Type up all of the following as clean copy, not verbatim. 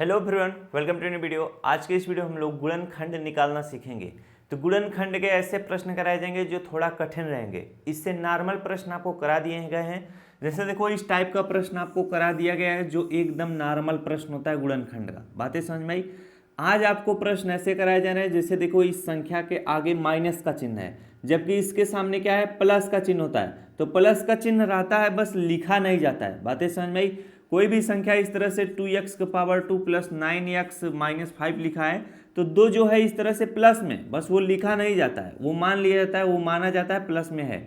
Hello everyone, welcome to new video. आज के इस वीडियो हम लोग गुणनखंड निकालना सीखेंगे। तो गुणनखंड के ऐसे प्रश्न कराए जाएंगे जो थोड़ा कठिन रहेंगे। इससे नॉर्मल प्रश्न आपको करा दिए गए हैं। जैसे देखो, इस टाइप का प्रश्न आपको करा दिया गया है जो एकदम नॉर्मल प्रश्न होता है गुणनखंड का। बातें समझ में आई। आज आपको प्रश्न ऐसे कराए जा रहे हैं, जैसे देखो इस संख्या के आगे माइनस का चिन्ह है, जबकि इसके सामने क्या है, प्लस का चिन्ह होता है। तो प्लस का चिन्ह रहता है, बस लिखा नहीं जाता है। बातें समझ में आई। कोई भी संख्या इस तरह से 2x की पावर 2 प्लस 9x माइनस 5 लिखा है, तो दो जो है इस तरह से प्लस में, बस वो लिखा नहीं जाता है, वो मान लिया जाता है, वो माना जाता है प्लस में है।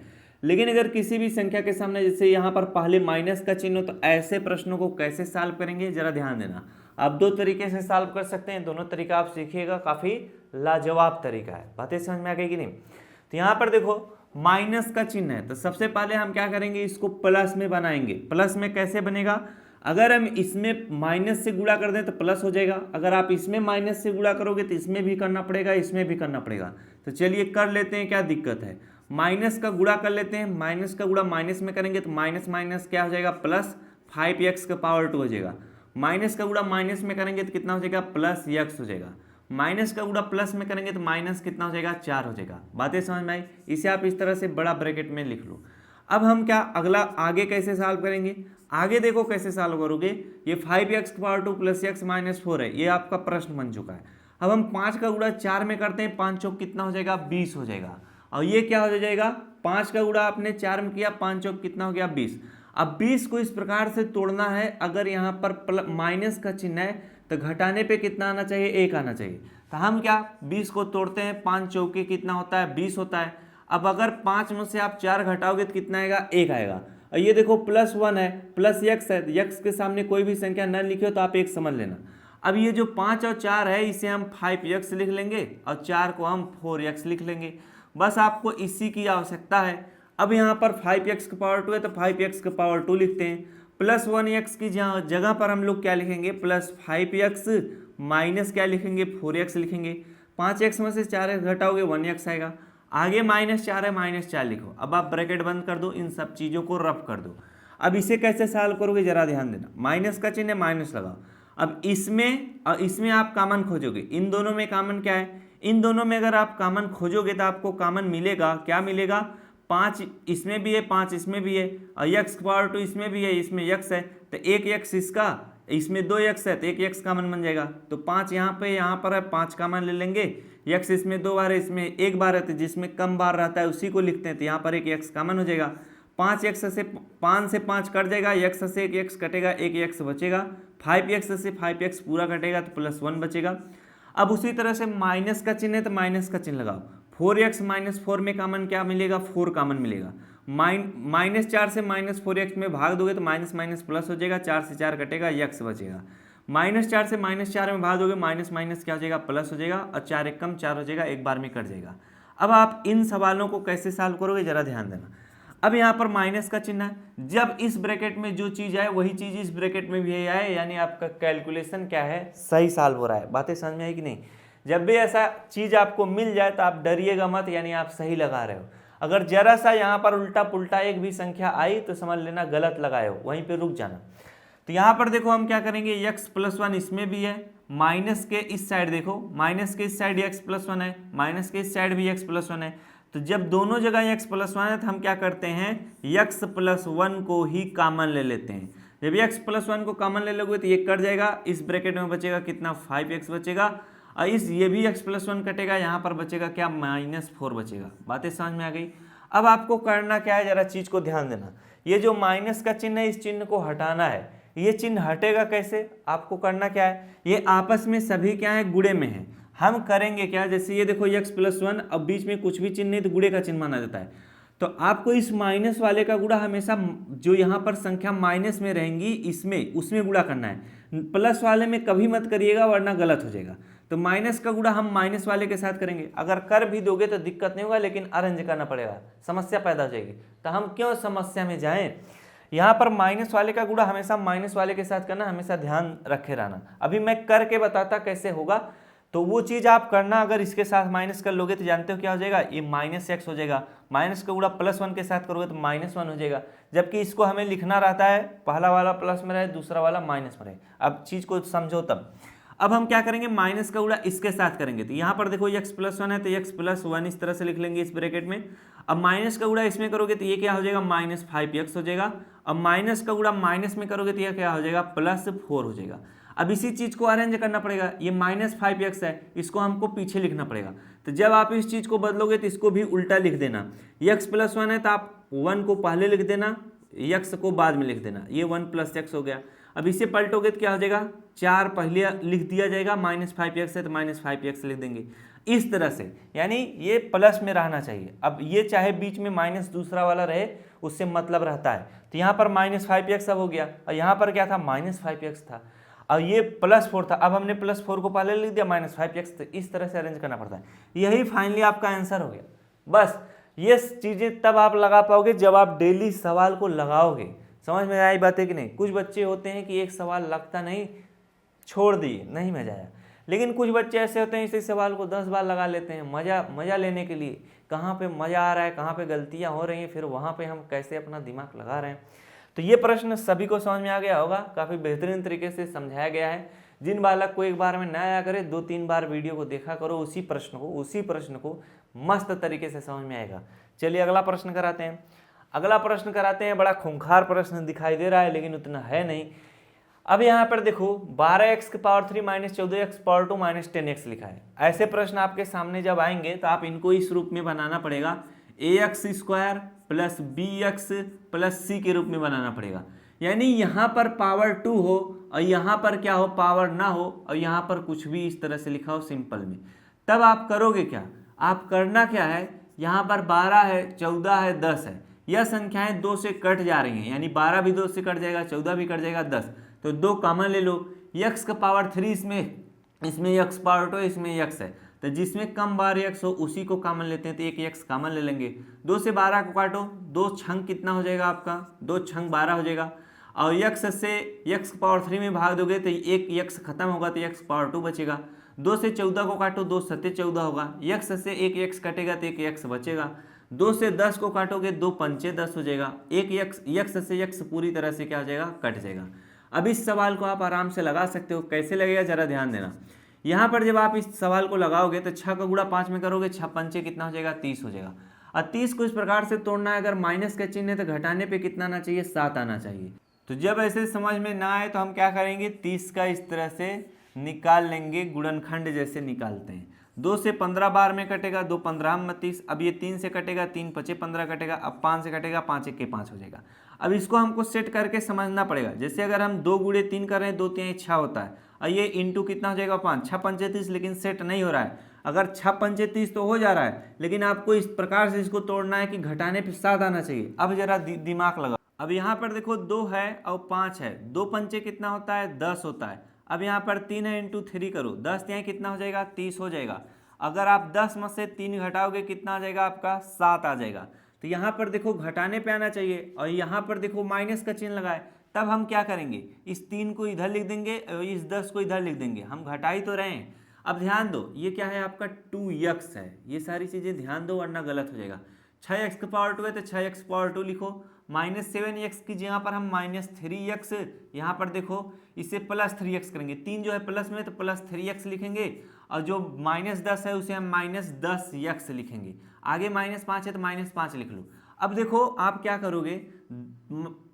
लेकिन अगर किसी भी संख्या के सामने जैसे यहाँ पर पहले माइनस का चिन्ह हो, तो ऐसे प्रश्नों को कैसे सॉल्व करेंगे जरा ध्यान देना। आप दो तरीके से सॉल्व कर सकते हैं, दोनों तरीका आप सीखिएगा, काफ़ी लाजवाब तरीका है। बातें समझ में आ गई कि नहीं। तो यहाँ पर देखो माइनस का चिन्ह है, तो सबसे पहले हम क्या करेंगे, इसको प्लस में बनाएंगे। प्लस में कैसे बनेगा, अगर हम इसमें माइनस से गुणा कर दें तो प्लस हो जाएगा। अगर आप इसमें माइनस से गुणा करोगे तो इसमें भी करना पड़ेगा, इसमें भी करना पड़ेगा। तो चलिए कर लेते हैं, क्या दिक्कत है। माइनस का गुणा कर लेते हैं। माइनस का गुणा माइनस में करेंगे तो माइनस माइनस क्या हो जाएगा, प्लस 5x का पावर 2 हो जाएगा। माइनस का गुणा माइनस में करेंगे तो कितना हो जाएगा, प्लस x हो जाएगा। माइनस का गुणा प्लस में करेंगे तो माइनस कितना हो जाएगा, 4 हो जाएगा। बातें समझ में आई। इसे आप इस तरह से बड़ा ब्रैकेट में लिख लो। अब हम क्या अगला आगे कैसे सॉल्व करेंगे, आगे देखो कैसे सॉल्व करोगे। ये 5x की पावर 2 प्लस x माइनस 4 है, ये आपका प्रश्न बन चुका है। अब हम 5 का गुणा 4 में करते हैं, 5 चौक कितना हो जाएगा, 20 हो जाएगा। और ये क्या हो जाएगा, 5 का गुणा आपने 4 में किया, 5 चौक कितना हो गया, 20। अब 20 को इस प्रकार से तोड़ना है, अगर यहाँ पर माइनस का चिन्ह है तो घटाने पे कितना आना चाहिए, 1 आना चाहिए। तो हम क्या 20 को तोड़ते हैं, 5 चौके कितना होता है, 20 होता है। अब अगर 5 में से आप 4 घटाओगे तो कितना आएगा, 1 आएगा। और ये देखो प्लस 1 है, प्लस x है, x के सामने कोई भी संख्या न लिखे हो तो आप 1 समझ लेना। अब ये जो 5 और 4 है, इसे हम 5x लिख लेंगे और 4 को हम 4x लिख लेंगे। बस आपको इसी की आवश्यकता है। अब यहाँ पर 5x की पावर 2 है तो 5x की पावर 2 लिखते हैं। प्लस 1x की जगह पर हम लोग क्या लिखेंगे, प्लस 5x माइनस क्या लिखेंगे, 4x लिखेंगे। 5x में से 4x घटाओगे 1x आएगा। आगे -4 है, -4 लिखो। अब आप ब्रैकेट बंद कर दो, इन सब चीज़ों को रफ कर दो। अब इसे कैसे सॉल्व करोगे जरा ध्यान देना। माइनस का चिन्ह है, माइनस लगाओ। अब इसमें आप कॉमन खोजोगे। इन दोनों में कॉमन क्या है, इन दोनों में अगर आप कॉमन खोजोगे तो आपको कॉमन मिलेगा, क्या मिलेगा, 5 इसमें भी है, 5 इसमें भी है, और x की पावर 2 इसमें भी है, इसमें x है, तो 1x इसका, इसमें 2x है तो 1x कॉमन बन जाएगा। तो 5 यहाँ पर है, 5 कॉमन ले लेंगे। x इसमें 2 बार है, इसमें 1 बार है, तो जिसमें कम बार रहता है उसी को लिखते हैं। तो यहाँ पर एक x कॉमन हो जाएगा। 5 से 5 कट जाएगा, x से एक x कटेगा, एक x बचेगा। 5x से 5x पूरा कटेगा तो +1 बचेगा। अब उसी तरह से माइनस का चिन्ह है तो माइनस का चिन्ह लगाओ। 4x माइनस 4 में कॉमन क्या मिलेगा, 4 कॉमन मिलेगा। -4 से -4x में भाग दोगे तो माइनस माइनस प्लस हो जाएगा, 4 से 4 कटेगा, x बचेगा। -4 से -4 में भाग दोगे, माइनस माइनस क्या हो जाएगा, प्लस हो जाएगा, और 4 एक कम 4 हो जाएगा, एक बार में कट जाएगा। अब आप इन सवालों को कैसे सॉल्व करोगे जरा ध्यान देना। अब यहाँ पर माइनस का चिन्ह है, जब इस ब्रैकेट में जो चीज़ आए वही चीज़ इस ब्रैकेट में भी आए, यानी आपका कैलकुलेशन क्या है, सही सॉल्व हो रहा है। बातें समझ में आई कि नहीं। जब भी ऐसा चीज़ आपको मिल जाए तो आप डरिएगा मत, यानी आप सही लगा रहे हो। अगर जरा सा यहाँ पर उल्टा पुल्टा एक भी संख्या आई तो समझ लेना गलत लगाए हो, वहीं पे रुक जाना। तो यहाँ पर देखो हम क्या करेंगे, x + 1 इसमें भी है, माइनस के इस साइड देखो, माइनस के इस साइड x + 1 है, माइनस के इस साइड भी x + 1 है। तो जब दोनों जगह x + 1 है तो हम क्या करते हैं, x + 1 को ही कॉमन ले लेते हैं। जब x + 1 को कॉमन ले लोगे तो ये कट जाएगा, इस ब्रैकेट में बचेगा कितना, 5x बचेगा, और ये भी x + 1 कटेगा, यहाँ पर बचेगा क्या, -4 बचेगा। बातें समझ में आ गई। अब आपको करना क्या है, जरा चीज़ को ध्यान देना। ये जो माइनस का चिन्ह है, इस चिन्ह को हटाना है। ये चिन्ह हटेगा कैसे, आपको करना क्या है, ये आपस में सभी क्या है, गुणे में है। हम करेंगे क्या, जैसे ये देखो x + 1, अब बीच में कुछ भी चिन्ह नहीं तो गुणे का चिन्ह माना जाता है। तो आपको इस माइनस वाले का गुणा हमेशा जो यहाँ पर संख्या माइनस में रहेंगी इसमें, उसमें गुणा करना है। प्लस वाले में कभी मत करिएगा वरना गलत हो जाएगा। तो माइनस का गुणा हम माइनस वाले के साथ करेंगे। अगर कर भी दोगे तो दिक्कत नहीं होगा, लेकिन अरेंज करना पड़ेगा, समस्या पैदा हो जाएगी। तो हम क्यों समस्या में जाएं। यहाँ पर माइनस वाले का गुणा हमेशा माइनस वाले के साथ करना, हमेशा ध्यान रखे रहना। अभी मैं करके बताता कैसे होगा। तो वो चीज़ आप करना, अगर इसके साथ माइनस कर लोगे तो जानते हो क्या हो जाएगा, ये माइनस एक्स हो जाएगा। माइनस का गुणा प्लस वन के साथ करोगे तो माइनस वन हो जाएगा। जबकि इसको हमें लिखना रहता है पहला वाला प्लस में रहे, दूसरा वाला माइनस में रहे। अब चीज़ को समझो तब। अब हम क्या करेंगे, माइनस का गुणा इसके साथ करेंगे, तो यहाँ पर देखो एक्स प्लस वन है तो एक्स प्लस वन इस तरह से लिख लेंगे इस ब्रैकेट में। अब माइनस का गुणा इसमें करोगे तो ये क्या हो जाएगा, माइनस 5x हो जाएगा। अब माइनस का गुणा माइनस में करोगे तो ये क्या हो जाएगा, प्लस 4 हो जाएगा। अब इसी चीज़ को अरेंज करना पड़ेगा, ये माइनस 5x है, इसको हमको पीछे लिखना पड़ेगा। तो जब आप इस चीज़ को बदलोगे तो इसको भी उल्टा लिख देना। एक्स प्लस वन है तो आप 1 को पहले लिख देना, एक्स को बाद में लिख देना, ये 1 + x हो गया। अब इसे पलटोगे तो क्या हो जाएगा, 4 पहले लिख दिया जाएगा, -5x है तो -5x लिख देंगे इस तरह से। यानी ये प्लस में रहना चाहिए। अब ये चाहे बीच में माइनस दूसरा वाला रहे, उससे मतलब रहता है। तो यहाँ पर -5x अब हो गया, और यहाँ पर क्या था, -5x था, और ये +4 था। अब हमने +4 को पहले लिख दिया, -5x, तो इस तरह से अरेंज करना पड़ता है। यही फाइनली आपका आंसर हो गया। बस ये चीज़ें तब आप लगा पाओगे जब आप डेली सवाल को लगाओगे। समझ में आई बात है कि नहीं। कुछ बच्चे होते हैं कि एक सवाल लगता नहीं, छोड़ दिए, नहीं मजा आया। लेकिन कुछ बच्चे ऐसे होते हैं इसी सवाल को 10 बार लगा लेते हैं, मज़ा लेने के लिए। कहाँ पे मज़ा आ रहा है, कहाँ पे गलतियाँ हो रही हैं, फिर वहाँ पे हम कैसे अपना दिमाग लगा रहे हैं। तो ये प्रश्न सभी को समझ में आ गया होगा, काफ़ी बेहतरीन तरीके से समझाया गया है। जिन बालक को एक बार में ना आया करे, 2-3 बार वीडियो को देखा करो, उसी प्रश्न को मस्त तरीके से समझ में आएगा। चलिए अगला प्रश्न कराते हैं। बड़ा खूंखार प्रश्न दिखाई दे रहा है लेकिन उतना है नहीं। अब यहाँ पर देखो 12x की पावर 3 - 14x पावर 2 - 10x लिखा है। ऐसे प्रश्न आपके सामने जब आएंगे तो आप इनको इस रूप में बनाना पड़ेगा, ax² + bx + c के रूप में बनाना पड़ेगा। यानी यहाँ पर पावर 2 हो और यहाँ पर क्या हो, पावर ना हो, और यहाँ पर कुछ भी इस तरह से लिखा हो सिंपल में। तब आप करोगे क्या, आप करना क्या है, यहाँ पर 12 है, 14 है, 10 है, यह संख्याएं 2 से कट जा रही हैं। यानी 12 भी 2 से कट जाएगा, 14 भी कट जाएगा, 10, तो 2 कॉमन ले लो। x का पावर 3 इसमें x पावर 2 इसमें x है, तो जिसमें कम बार x हो उसी को कॉमन लेते हैं, तो एक x कॉमन ले लेंगे। 2 से 12 को काटो, 2 छंग कितना हो जाएगा आपका, 2 छंग 12 हो जाएगा। और x से x पावर 3 में भाग दोगे तो एक x खत्म होगा तो x पावर 2 बचेगा। 2 से 14 को काटो, 2 7 14 होगा, x से एक x कटेगा तो एक x बचेगा। 2 से 10 को काटोगे, 2 पंचे 10 हो जाएगा, एक x से x पूरी तरह से क्या हो जाएगा, कट जाएगा। अब इस सवाल को आप आराम से लगा सकते हो, कैसे लगेगा जरा ध्यान देना। यहाँ पर जब आप इस सवाल को लगाओगे तो 6 का गुणा 5 में करोगे, 6 पंचे कितना हो जाएगा, 30 हो जाएगा। और 30 को इस प्रकार से तोड़ना है, अगर माइनस का चिन्ह है तो घटाने पे कितना आना चाहिए, 7 आना चाहिए। तो जब ऐसे समझ में ना आए तो हम क्या करेंगे, 30 का इस तरह से निकाल लेंगे, गुणनखंड जैसे निकालते हैं। 2 से 15 बार में कटेगा, 2 15 में 30। अब ये 3 से कटेगा, 3 5 15 कटेगा। अब 5 से कटेगा, 5 1 5 हो जाएगा। अब इसको हमको सेट करके समझना पड़ेगा। जैसे अगर हम 2 × 3 कर रहे हैं, 2 3 6 होता है, और ये इंटू कितना हो जाएगा, 5 6 पंचे 30, लेकिन सेट नहीं हो रहा है। अगर 6 पंचे 30 तो हो जा रहा है, लेकिन आपको इस प्रकार से इसको तोड़ना है कि घटाने पे 7 आना चाहिए। अब जरा दिमाग लगा। अब यहाँ पर देखो 2 है और 5 है, 2 पंचे कितना होता है, 10 होता है। अब यहाँ पर 3 है, इंटू 3 करो, 10 यहाँ कितना हो जाएगा, 30 हो जाएगा। अगर आप 10 में से 3 घटाओगे कितना आ जाएगा आपका, 7 आ जाएगा। तो यहाँ पर देखो घटाने पे आना चाहिए, और यहाँ पर देखो माइनस का चिन्ह लगाए। तब हम क्या करेंगे, इस 3 को इधर लिख देंगे, इस 10 को इधर लिख देंगे। हम घटा ही तो रहे हैं। अब ध्यान दो, ये क्या है आपका 2x है। ये सारी चीज़ें ध्यान दो वरना गलत हो जाएगा। 6x की पावर 2 है तो 6x पावर 2 लिखो। -7x की जगह पर हम -3x, यहाँ पर देखो इसे +3x करेंगे। 3 जो है प्लस में तो +3x लिखेंगे, और जो -10 है उसे हम -10x लिखेंगे। आगे -5 है तो -5 लिख लो। अब देखो आप क्या करोगे,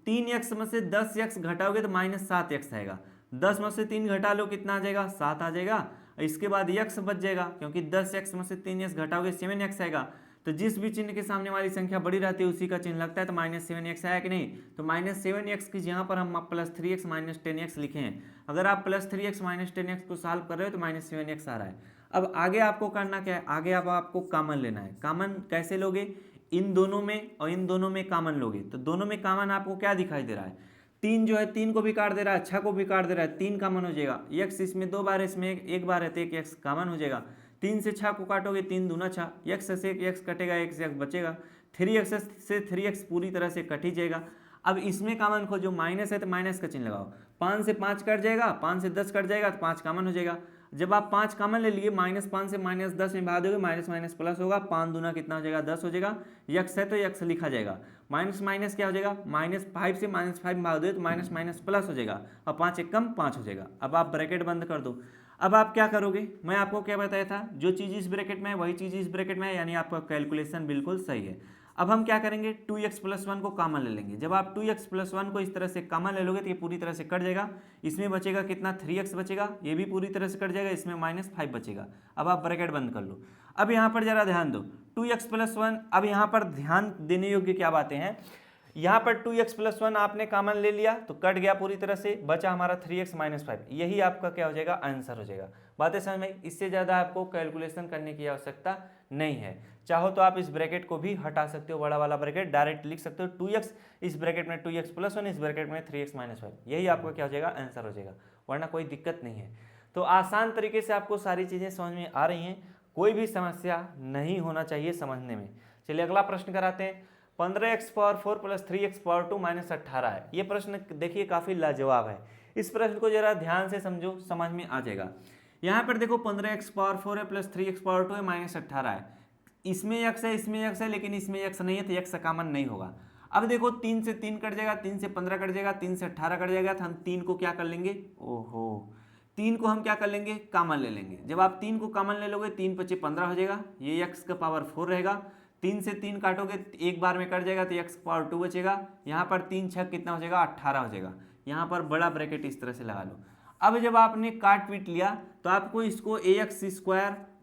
3x में से 10x घटाओगे तो -7x आएगा। 10 में से 3 घटा लो, कितना आ जाएगा, 7 आ जाएगा। इसके बाद x बच जाएगा, क्योंकि 10x में से 3x घटाओगे 7x आएगा। तो जिस भी चिन्ह के सामने वाली संख्या बड़ी रहती है उसी का चिन्ह लगता है। तो -7x आया कि नहीं, तो -7x की जहाँ पर हम +3x -10x लिखे हैं। अगर आप +3x -10x को सॉल्व कर रहे हो तो -7x आ रहा है। अब आगे आपको करना क्या है, आगे अब आपको कॉमन लेना है। कॉमन कैसे लोगे, इन दोनों में और इन दोनों में कॉमन लोगे। तो दोनों में कॉमन आपको क्या दिखाई दे रहा है, 3 जो है 3 को भी काट दे रहा है, 6 को भी काट दे रहा है, 3 कॉमन हो जाएगा। x इसमें 2 बार, इसमें एक बार है तो एक x कॉमन हो जाएगा। 3 से 6 को काटोगे, 3 दूना 6, x से एक x कटेगा, एक से x बचेगा। 3x से 3x पूरी तरह से कट ही जाएगा। अब इसमें कॉमन खोजो, माइनस है तो माइनस का चिन्ह लगाओ। 5 से 5 कट जाएगा, 5 से 10 कट जाएगा तो 5 कॉमन हो जाएगा। जब आप 5 कॉमन ले लिए, -5 से -10 में भाग दोगे, माइनस माइनस प्लस होगा, 5 दूना कितना हो जाएगा 10 हो जाएगा, यक्स है तो यक्स लिखा जाएगा, माइनस माइनस क्या हो जाएगा, -5 से -5 में भाग दोगे तो माइनस माइनस प्लस हो जाएगा, और 5 एक कम 5 हो जाएगा। अब आप ब्रैकेट बंद कर दो। अब आप क्या करोगे, मैं आपको क्या बताया था, जो चीज़ इस ब्रैकेट में है वही चीज़ इस ब्रैकेट में है, यानी आपका कैलकुलेशन बिल्कुल सही है। अब हम क्या करेंगे, 2x + 1 को कॉमन ले लेंगे। जब आप 2x + 1 को इस तरह से कॉमन ले लोगे तो ये पूरी तरह से कट जाएगा, इसमें बचेगा कितना 3x बचेगा, ये भी पूरी तरह से कट जाएगा, इसमें -5 बचेगा। अब आप ब्रैकेट बंद कर लो। अब यहाँ पर जरा ध्यान दो, 2x + 1, अब यहाँ पर ध्यान देने योग्य क्या बातें हैं, यहाँ पर 2x + 1 आपने कॉमन ले लिया तो कट गया पूरी तरह से, बचा हमारा 3x - 5, यही आपका क्या हो जाएगा, आंसर हो जाएगा। बातें समझ में, इससे ज़्यादा आपको कैलकुलेशन करने की आवश्यकता नहीं है। चाहो तो आप इस ब्रैकेट को भी हटा सकते हो, बड़ा वाला ब्रैकेट डायरेक्ट लिख सकते हो, 2x इस ब्रैकेट में 2x + 1, इस ब्रैकेट में 3x - 5, यही आपका क्या हो जाएगा, आंसर हो जाएगा, वरना कोई दिक्कत नहीं है। तो आसान तरीके से आपको सारी चीज़ें समझ में आ रही हैं, कोई भी समस्या नहीं होना चाहिए समझने में। चलिए अगला प्रश्न कराते हैं। 15x⁴ + 3x⁴2 - 18 है। ये प्रश्न देखिए काफ़ी लाजवाब है, इस प्रश्न को जरा ध्यान से समझो, समझ में आ जाएगा। यहाँ पर देखो 15x⁴ है + 3x⁴2 है, -18 है, इसमें x है, इसमें x है, लेकिन इसमें x नहीं है तो x कॉमन नहीं होगा। अब देखो 3 से 3 कट जाएगा, 3 से 15 कट जाएगा, 3 से 18 कट जाएगा, तो हम 3 को क्या कर लेंगे, ओहो 3 को हम क्या कर लेंगे, कॉमन ले लेंगे। जब आप 3 को कॉमन ले लोगे, 3 × 5 = 15 हो जाएगा, ये x⁴ रहेगा, 3 से 3 काटोगे एक बार में कट जाएगा तो x⁴2 बचेगा, यहाँ पर 3 × 6 कितना हो जाएगा, 18 हो जाएगा। यहाँ पर बड़ा ब्रैकेट इस तरह से लगा लो। अब जब आपने काट पीट लिया तो आपको इसको ax²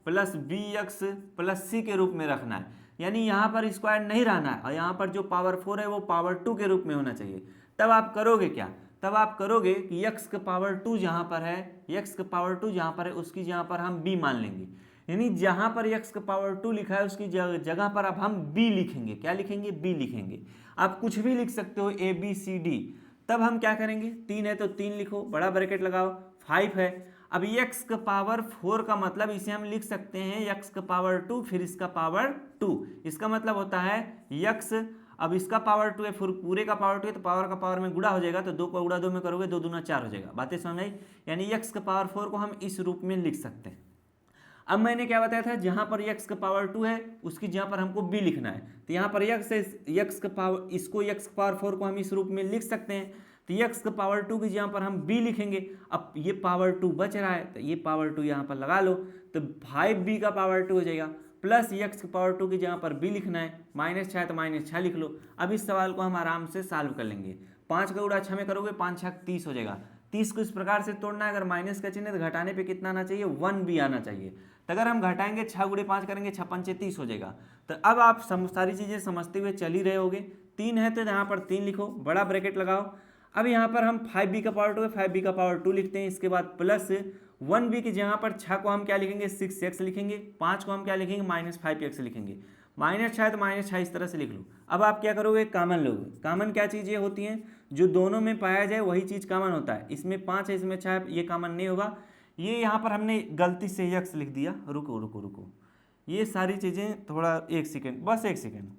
+ bx + c के रूप में रखना है, यानी यहाँ पर स्क्वायर नहीं रहना है, और यहाँ पर जो पावर 4 है वो पावर 2 के रूप में होना चाहिए। तब आप करोगे क्या, तब आप करोगे कि x⁴2 जहाँ पर है, x⁴2 जहाँ पर है उसकी जहाँ पर हम b मान लेंगे, यानी जहाँ पर x⁴2 लिखा है उसकी जगह पर अब हम b लिखेंगे। क्या लिखेंगे, b लिखेंगे। आप कुछ भी लिख सकते हो, a b c d। तब हम क्या करेंगे, 3 है तो 3 लिखो, बड़ा ब्रैकेट लगाओ, 5 है। अब x⁴ का मतलब इसे हम लिख सकते हैं x⁴2 फिर इसका पावर 2, इसका मतलब होता है x, अब इसका पावर 2 है, फिर पूरे का पावर 2 है तो पावर का पावर में गुणा हो जाएगा, तो 2 को गुणा 2 में करोगे 2 दूना 4 हो जाएगा। बातें समझ आई, यानी x⁴ को हम इस रूप में लिख सकते हैं। अब मैंने क्या बताया था, जहां पर x⁴2 है उसकी जहां पर हमको b लिखना है, तो यहाँ पर इसको x⁴ को हम इस रूप में लिख सकते हैं, तो x⁴2 की जहाँ पर हम b लिखेंगे। अब ये पावर 2 बच रहा है तो ये पावर 2 यहाँ पर लगा लो, तो 5b का पावर 2 हो जाएगा, प्लस x⁴2 की जहाँ पर b लिखना है, -6 है तो -6 लिख लो। अब इस सवाल को हम आराम से सॉल्व कर लेंगे। 5 का गुणा 6 में करोगे, 5 × 6 = 30 हो जाएगा। 30 को इस प्रकार से तोड़ना है, अगर माइनस का चिन्ह है तो घटाने पे कितना आना चाहिए, 1b आना चाहिए। तो अगर हम घटाएंगे 6 × 5 करेंगे, 6 × 5 = 30 हो जाएगा। तो अब आप सारी चीज़ें समझते हुए चल ही रहे होगे। 3 है तो यहाँ पर 3 लिखो, बड़ा ब्रैकेट लगाओ। अब यहाँ पर हम 5b का पावर 2 है, 5b का पावर 2 लिखते हैं, इसके बाद प्लस 1b की जहाँ पर 6 को हम क्या लिखेंगे, 6x लिखेंगे, 5 को हम क्या लिखेंगे, -5x लिखेंगे, -6 है तो -6 इस तरह से लिख लो। अब आप क्या करोगे, कॉमन लोगे। कॉमन क्या चीज़ें होती हैं, जो दोनों में पाया जाए वही चीज़ कॉमन होता है। इसमें 5 है, इसमें 6 है, ये कॉमन नहीं होगा। ये यहाँ पर हमने गलती से x लिख दिया, रुको रुको रुको, ये सारी चीज़ें थोड़ा 1 सेकेंड, बस 1 सेकेंड।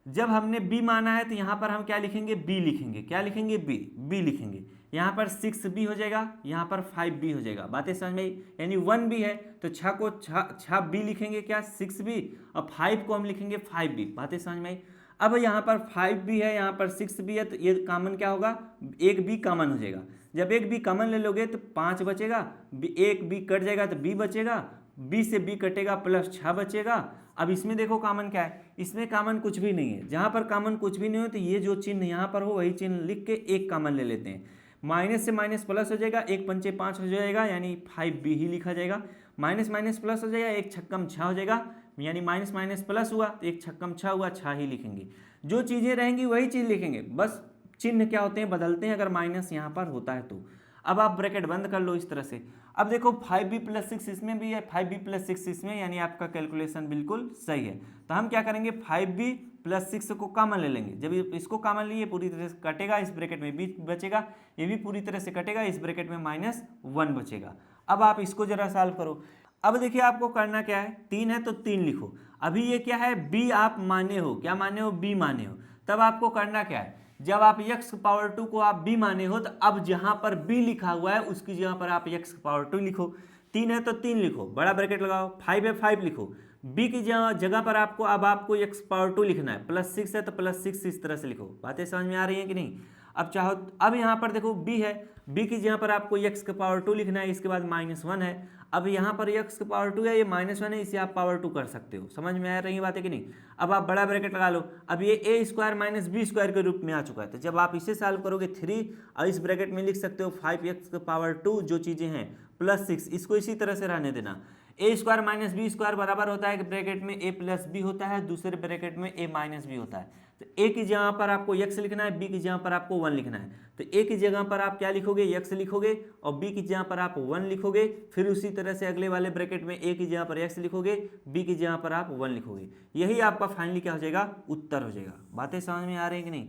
जब हमने b माना है तो यहाँ पर हम क्या लिखेंगे, b लिखेंगे। क्या लिखेंगे, b लिखेंगे। यहाँ पर 6b हो जाएगा, यहाँ पर 5b हो जाएगा। बातें समझ में आई, यानी 1b है तो 6 को 6b लिखेंगे, क्या 6b, और 5 को हम लिखेंगे 5b। बातें समझ में आई। अब यहाँ पर 5b है, यहाँ पर 6b है, तो ये कॉमन क्या होगा, एक b कॉमन हो जाएगा। जब एक b कॉमन ले लोगे तो 5 बचेगा, एक b कट जाएगा तो b बचेगा, b से b कटेगा प्लस 6 बचेगा। अब इसमें देखो कॉमन क्या है, इसमें कॉमन कुछ भी नहीं है। जहाँ पर कॉमन कुछ भी नहीं हो तो ये जो चिन्ह यहाँ पर हो वही चिन्ह लिख के एक कॉमन ले लेते हैं। माइनस से माइनस प्लस हो जाएगा, 1 × 5 = 5 हो जाएगा, यानी 5b ही लिखा जाएगा। माइनस माइनस प्लस हो जाएगा, 1 × 6 = 6 हो जाएगा, यानी माइनस माइनस प्लस हुआ तो 1 × 6 = 6 हुआ, 6 ही लिखेंगे। जो चीज़ें रहेंगी वही चीज़ लिखेंगे, बस चिन्ह क्या होते हैं, बदलते हैं अगर माइनस यहाँ पर होता है तो। अब आप ब्रैकेट बंद कर लो इस तरह से। अब देखो 5b + 6 इसमें भी है, 5b + 6 इसमें, यानी आपका कैलकुलेशन बिल्कुल सही है। तो हम क्या करेंगे, 5b + 6 को कॉमन ले लेंगे। जब इसको कॉमन लिए पूरी तरह से कटेगा, इस ब्रैकेट में b बचेगा, ये भी पूरी तरह से कटेगा, इस ब्रैकेट में -1 बचेगा। अब आप इसको जरा सॉल्व करो। अब देखिए आपको करना क्या है, 3 है तो 3 लिखो। अभी ये क्या है, b आप माने हो, क्या माने हो, b माने हो। तब आपको करना क्या है, जब आप x पावर 2 को आप b माने हो तो अब जहां पर b लिखा हुआ है उसकी जगह पर आप x पावर 2 लिखो। 3 है तो 3 लिखो, बड़ा ब्रैकेट लगाओ। 5 है 5 लिखो। b की जगह पर आपको x पावर 2 लिखना है। +6 है तो +6 इस तरह से लिखो। बातें समझ में आ रही हैं कि नहीं? अब चाहो, अब यहाँ पर देखो b है, b की जगह पर आपको x का पावर 2 लिखना है। इसके बाद -1 है। अब यहाँ पर x का पावर 2 है, ये -1 है, इसे आप पावर 2 कर सकते हो। समझ में आ रही बातें कि नहीं? अब आप बड़ा ब्रैकेट लगा लो। अब ये a square minus b square के रूप में आ चुका है। तो जब आप इसे सॉल्व करोगे 3 और इस ब्रैकेट में लिख सकते हो 5x का पावर 2 जो चीज़ें हैं +6, इसको इसी तरह से रहने देना। ए स्क्वायर माइनस बी स्क्वायर बराबर होता है कि ब्रैकेट में a प्लस बी होता है, दूसरे ब्रैकेट में a माइनस बी होता है। तो a की जगह पर आपको x लिखना है, b की जगह पर आपको 1 लिखना है। तो a की जगह पर आप क्या लिखोगे? x लिखोगे, और b की जगह पर आप 1 लिखोगे। फिर उसी तरह से अगले वाले ब्रैकेट में a की जगह पर x लिखोगे, b की जगह पर आप 1 लिखोगे। यही आपका फाइनली क्या हो जाएगा? उत्तर हो जाएगा। बातें समझ में आ रही है कि नहीं?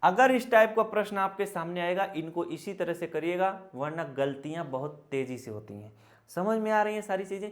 अगर इस टाइप का प्रश्न आपके सामने आएगा, इनको इसी तरह से करिएगा, वरना गलतियां बहुत तेजी से होती हैं। समझ में आ रही हैं सारी चीजें?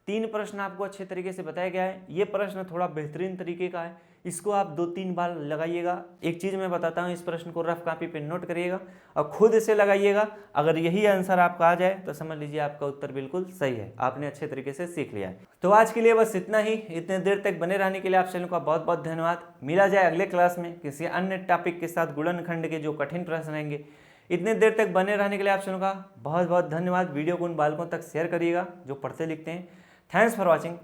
3 प्रश्न आपको अच्छे तरीके से बताया गया है। ये प्रश्न थोड़ा बेहतरीन तरीके का है, इसको आप 2-3 बार लगाइएगा। एक चीज़ मैं बताता हूँ, इस प्रश्न को रफ कॉपी पे नोट करिएगा और खुद से लगाइएगा। अगर यही आंसर आपका आ जाए तो समझ लीजिए आपका उत्तर बिल्कुल सही है, आपने अच्छे तरीके से सीख लिया है। तो आज के लिए बस इतना ही। इतने देर तक बने रहने के लिए आप चैनल का बहुत बहुत धन्यवाद। मिला जाए अगले क्लास में किसी अन्य टॉपिक के साथ, गुणनखंड के जो कठिन प्रश्न रहेंगे। इतने देर तक बने रहने के लिए आप चैनल का बहुत बहुत धन्यवाद। वीडियो को उन बालकों तक शेयर करिएगा जो पढ़ते लिखते हैं। Thanks for watching.